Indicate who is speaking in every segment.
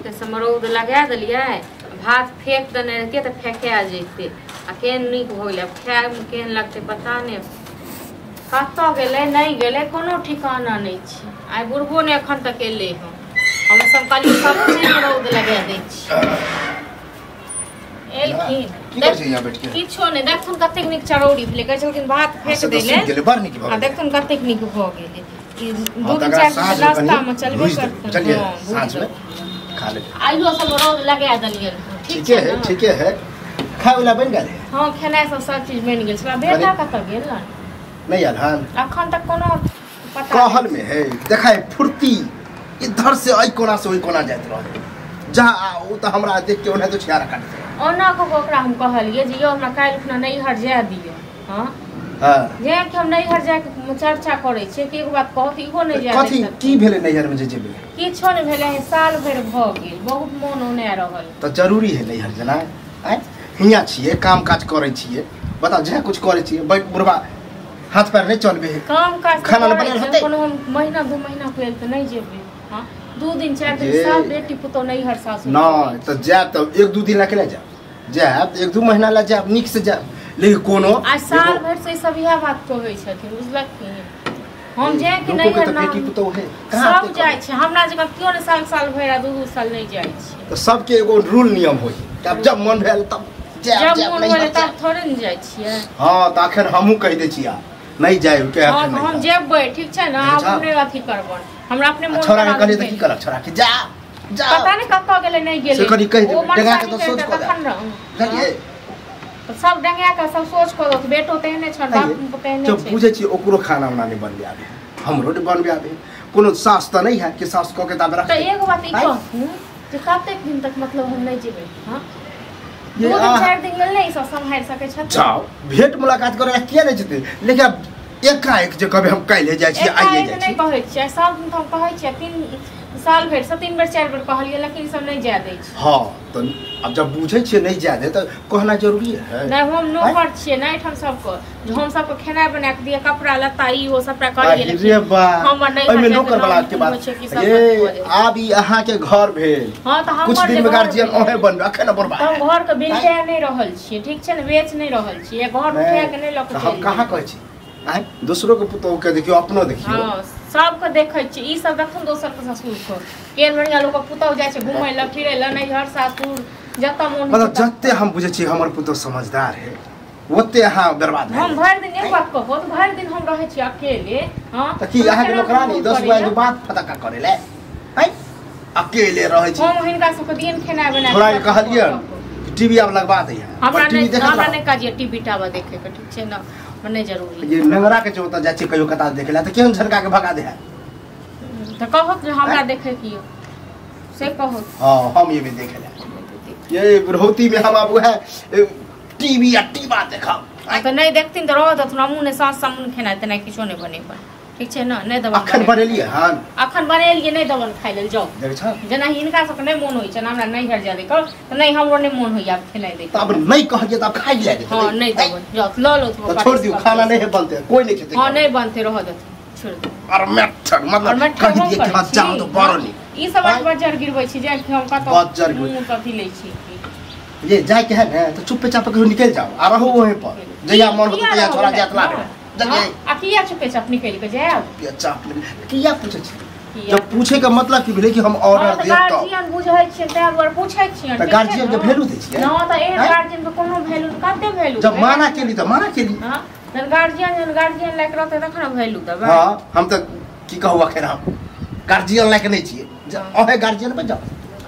Speaker 1: ते समरौद लगा दिलिए भात फेंक देने रहती तो फेंका जैते आ केन नीक हो गया खाए में केन लगते पता नहीं कत गेले नहीं गेले कोनो ठिकाना नहीं छै आइ बुढ़बो ने एखन तक एले हम हम सब काली सब चीज रौद लगा दै छी एलखिन
Speaker 2: की कर छै यहां बैठ के
Speaker 1: किछो नै देखथुन कतेक नीक चरौड़ी भेलै कहै छलखिन भात फेंक देले
Speaker 2: बड़ नीक भ
Speaker 1: देखथुन कतेक नीक भ गेलै दू दिन चार नाश्ता में चलबे करतै
Speaker 2: चलिए साँझ में खा ले
Speaker 1: आइयो सब रौद लगा देलिए
Speaker 2: ठीक है खाए वाला बन गेल
Speaker 1: हां खेनाइ सब चीज बन गेल छै बेटा कत गेल
Speaker 2: नहीं आल हन
Speaker 1: अखन तक कोनो पता
Speaker 2: कहल में है देखाय फुर्ती इधर से ओइ कोना से ओइ कोना जाइत रहे जहां ओ त हमरा देख के ओना तो छियारा काट
Speaker 1: ओना को ओकरा हम कहलिए जे यो हमरा काल खुना नहीं हर जा दियो हां हां जे कि हम नहीं हर जा के चर्चा करे छी कि एक बात कहत इहो नहीं जा
Speaker 2: कथि की भेले नैहर में जे जेबे
Speaker 1: किछो नहीं भेले साल भर भ गेल बहुत मन ओने रहल
Speaker 2: त जरूरी है नैहर जना आइ हिया छिए काम काज करे छिए बता जे कुछ करे छिए बुढ़वा हाथ पैर नहीं चलबे
Speaker 1: काम काज
Speaker 2: खाना बनल होते
Speaker 1: कोनो महीना 2 महीना कोइल त नहीं जेबे हां 2 दिन 4 दिन सब बेटी पुतो नहीं हर सासु
Speaker 2: नहीं तो जा तो 1-2 दिन लके जा जा 1-2 महीना ला जा निक से जा लेकिन कोनो
Speaker 1: आज साल भर से सब यह बात कहै छथिन बुझलक कि हम जे कि नहीं हर
Speaker 2: बेटी पुतो है
Speaker 1: सब जाय छै हमरा जगह कियो ने साल भर 2 साल नहीं जाय छै
Speaker 2: तो सबके एगो रूल नियम होई तब जब मन भेल तब
Speaker 1: जब मन भेल तब थोड़े न जाय छियै
Speaker 2: हां त अखन हमहु कहि दै छियै नहीं जाय के
Speaker 1: हां हम जेबै ठीक छै ना अपने अथी करबन हमरा अपने मन
Speaker 2: छोरा के कहले त की करब छोरा के जा जा
Speaker 1: पता नहीं कत गेले नहीं गेले
Speaker 2: से कनी कहि दे डेगा के तो सोच को जानिए
Speaker 1: तो सब डेगा के सब सोच को बेटो तेने छ बाप तेने
Speaker 2: जब पूछे छी ओकरो खाना बना नहीं बनबे आबे हमरो ने बनबे आबे कोनो सास त नहीं है कि सास को के दाब रख
Speaker 1: त एगो बात ई कहूं जे कतेक दिन तक मतलब हम नहीं जेबै हां 2-4 दिन लेल नहीं सब संभाल सके छ जाओ
Speaker 2: भेंट मुलाकात करे किया नहीं जते लेकिन एकाएक जे कभी हम काल्हि जाय छी आइए जाय छी
Speaker 1: नहीं कहै छी सब दिन हम कहै छी 3 साल भर से 3 बेर 4 बेर कहलिए लेकिन सब नहीं जा दै छी
Speaker 2: हां तो अब जब बुझै छी नहीं जा दे तो कहना जरूरी है
Speaker 1: नहीं हम नौकर छी नहीं हम सबको जो हम सबको खाना बना के दिए कपड़ा लत्ता ई वो सब करिए
Speaker 2: अरे बा हम नहीं नौकर वाला के बात ये अब यहां के घर भेल
Speaker 1: हां तो हम
Speaker 2: कुछ दिन में गार्जियन ओहे बनबे अखन बर्बाद
Speaker 1: हम घर के बेचे नहीं रहल छी ठीक छै ने बेच नहीं रहल छी घर उठा के नहीं लक
Speaker 2: हम कहां कहै छी आइ दूसरो के पुतो के देखियो अपनो देखियो
Speaker 1: हां सब के देखै छी ई सब देखन दोसर के ससुर को केन बढ़िया लोग पुतो जाय छै घुमै ल फिरै ल नहीं हर सासुर जत्ता मोन
Speaker 2: मतलब जत्ते हम बुझे छी हमर पुतो समझदार है ओते हां बर्बाद
Speaker 1: हम भर दिन एक बात कहब भर दिन हम रहै छी अकेले हां
Speaker 2: त की अहाँ के नौकरानी 10 गो बात फटका करेले हैं अकेले रहै छी
Speaker 1: हम हिनका सब के दिन खाना बना
Speaker 2: थोड़ा कहलिए टीवी अब लगवा दे
Speaker 1: हमरा नहीं काजिए टीवी टावा देखे के ठीक छै ना मने जरूरी
Speaker 2: ये नंगरा के जो त जाय छै कहियो कता देखेला त केहन झरका के भगा दे है
Speaker 1: त कहत जे हमरा देखे की से कहत
Speaker 2: हां हम ये भी देखेला ये रोहती में हम अब है टीवी या टीवा देखा
Speaker 1: त नहीं देखथिन त रह दथुन हमहु ने सास सामने खेना त नहीं किछो नहीं बने पर ठीक छै ना नहीं दबन
Speaker 2: अखन बनेलिए हां
Speaker 1: अखन बनेलिए नहीं दबन खाइ लेल जाओ
Speaker 2: देख छ
Speaker 1: जना हिनका सब नहीं मन होई छ हमरा नहीं घर जा दे कर त नहीं हमरो नहीं मन होई अब खेनाइ दे
Speaker 2: त अब नहीं कहलिए त अब खाइ ले
Speaker 1: हां नहीं दबन जाओ ल लो
Speaker 2: तो छोड़ दियो खाना नहीं बनते कोई नहीं खेते
Speaker 1: हां नहीं बनते रह दे छोड़ दो
Speaker 2: और मेठर मतलब कहि दिए कि हां जाओ तो बरो नहीं
Speaker 1: ई सब बजर गिरबै छी जे कि हम कत
Speaker 2: बजर
Speaker 1: मुंह कथि ले छी
Speaker 2: ये जाय के है ना तो चुपे चाप के निकल जाओ आ रहो वहीं पर जया मन होता या छोरा जात लागे
Speaker 1: आ किया चुपे चाप निकल के जाए
Speaker 2: चाप किया पूछे छी जब पूछे का मतलब की भेले कि हम ऑर्डर दे तो
Speaker 1: गार्जियन बुझै छै तै बार पूछै छी
Speaker 2: त गार्जियन के वैल्यू दै छियै
Speaker 1: ना त ए गार्जियन के कोनो वैल्यू कते वैल्यू
Speaker 2: जब माना केली त माना केली
Speaker 1: हां जन गार्जियन लायक रहते तखन वैल्यू देबै
Speaker 2: हां हम त की कहू अखन हम गार्जियन लायक नहीं छियै ओहे गार्जियन बन जाओ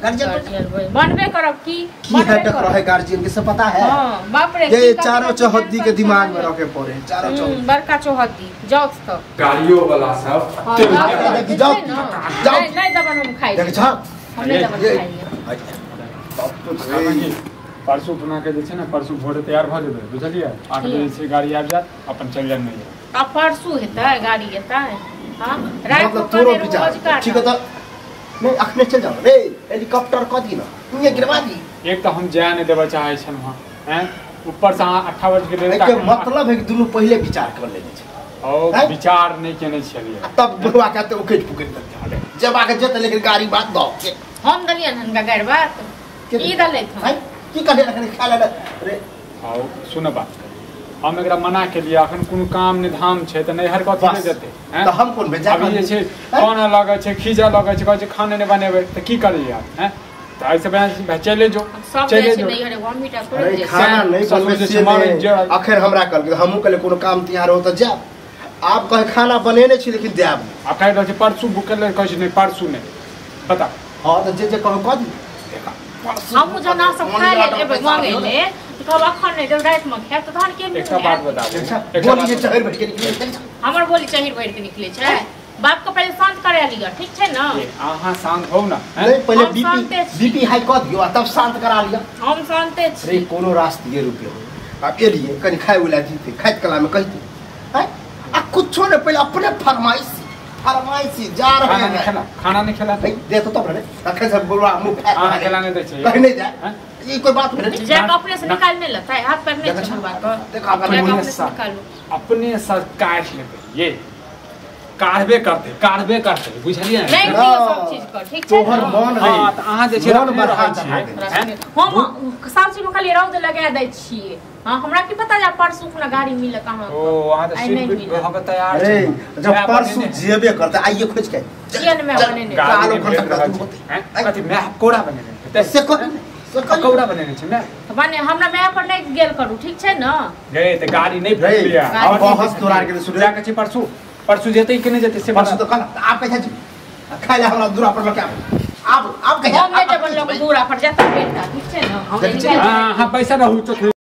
Speaker 2: गार्जियन
Speaker 1: बनबे करब की
Speaker 2: है टक रहे गार्जियन के सब पता है
Speaker 1: हां बाप रे
Speaker 2: ये चारों चौहद्दी के दिमाग में रखे पड़े चारों चौहद्दी
Speaker 1: बड़का चौहद्दी जाओ तो
Speaker 3: गाड़ियों वाला सब
Speaker 2: जाओ
Speaker 1: नहीं दबन हम खाई
Speaker 2: देख छ
Speaker 1: हम नहीं दबन खाई
Speaker 3: परसों बना के जे छै ना परसों भोरे तैयार भ जेबै बुझलिए 8 बजे से गाड़ी आबि जात अपन चल जाय नहीं
Speaker 1: अब परसों हेतै गाड़ी हेतै हां रात
Speaker 2: मतलब तोरो विचार ठीक है तो नहीं अखने चल जाओ रे हेलीकॉप्टर क दी ना ये गिरवा दी
Speaker 3: एक तो हम जाय नहीं देबा चाहे छन वहां हैं ऊपर से 8 बजे के
Speaker 2: के मतलब है कि दोनों पहले विचार कर लेने छै
Speaker 3: और विचार नहीं केने छलिए
Speaker 2: तब बुढ़वा कहते उकेट पुकेट करते जब आके जत लेकिन गाड़ी बात दो
Speaker 1: हम दलियन हनका गैर बात ई दले था
Speaker 2: भाई की करे रखने खा ले रे
Speaker 3: आओ सुन बात हम एकरा मना के लिए अखन कोनो काम निधाम छै त नैहर कथि ले जेते हैं
Speaker 2: तो हम कोन भेजा
Speaker 3: अभी जे छै कोना लगे छै खीजा लगे छै कहै छै खाना नै बनेबै त की करिए आप हैं त ऐसे बयान चले जो
Speaker 1: सब
Speaker 3: चले
Speaker 1: जैसे
Speaker 3: जो
Speaker 1: नहीं हरे वो मीठा
Speaker 2: अरे
Speaker 1: कर दे
Speaker 2: खाना नहीं बनबे से अखर हमरा कल हमहू कले कोनो काम तिहार हो त जा आप कहे खाना बनेने छी लेकिन देब
Speaker 3: आ कह रहल छै परसू बुक करले कहै छै नहीं परसू नहीं बता
Speaker 2: हां त जे कहब क दी
Speaker 3: देखा
Speaker 1: हम जना सब खा ले एबे मांगे ले तो कब अखन नहीं जब रात में खाए तो धान के
Speaker 3: एकटा बात बताओ
Speaker 2: बोली जे चहर बैठ के निकले
Speaker 1: हमर बोली चहिर बैठ के निकले छै बाप को पहले शांत करे लिया ठीक छै ना
Speaker 3: अहाँ शांत हो ना
Speaker 2: नहीं पहले
Speaker 1: हम शांते छी।
Speaker 2: बीपी हाई क दियो तब शांत करा लिया
Speaker 1: हम शांते छी
Speaker 2: रे कोनो रास्ते रुके अब एलिए कनी खाए वाला थी खाइत कला में कहती है आ कुछो ने पहले अपने फरमाइशी जा रहे हैं
Speaker 3: खाना नहीं खेला
Speaker 2: भाई दे तो तब रे रखे सब बोलवा मुंह
Speaker 3: खाना खेला नहीं दे छै
Speaker 2: कहीं नहीं जाए ये कोई बात नहीं
Speaker 1: जे अपने से निकालने लगता है हाथ पैर नहीं छुड़वा
Speaker 2: देखा
Speaker 1: अपने से निकालो
Speaker 3: अपने सर काट लेते ये काटबे करते बुझलिए
Speaker 1: नहीं दियो सब चीज कर ठीक छै
Speaker 2: तोहर मन रे
Speaker 3: हां त अहाँ जे छै
Speaker 2: मन बढ़ा
Speaker 1: हम सब चीज में खाली रौद लगा दै छियै हां हमरा की पता जा परसू खुना गाड़ी मिले कहां
Speaker 3: ओ अहाँ त सीट होब तैयार
Speaker 2: अरे जब परसू जेबे करते आइए खोज के
Speaker 1: चियन में बने ने
Speaker 2: कालो कर सकता
Speaker 3: हैं कथि मैं कोड़ा बनेने
Speaker 2: से
Speaker 3: कोड़ा बनेने छै मैं
Speaker 1: बने हमरा मैं पर नहीं गेल करू ठीक छै ना
Speaker 3: गए त गाड़ी नहीं फट लिया
Speaker 2: अब बहस तोरा के सुन
Speaker 3: जाके छै परसू जेते कि नहीं जेते से
Speaker 2: परसू तो कल आप कैसे जी खाइला हमरा दूरा पर लगे आप कहिया
Speaker 1: हम नहीं जब लोग दूरा पर जाता बेटा ठीक छै ना हम
Speaker 3: हां पैसा रहू तो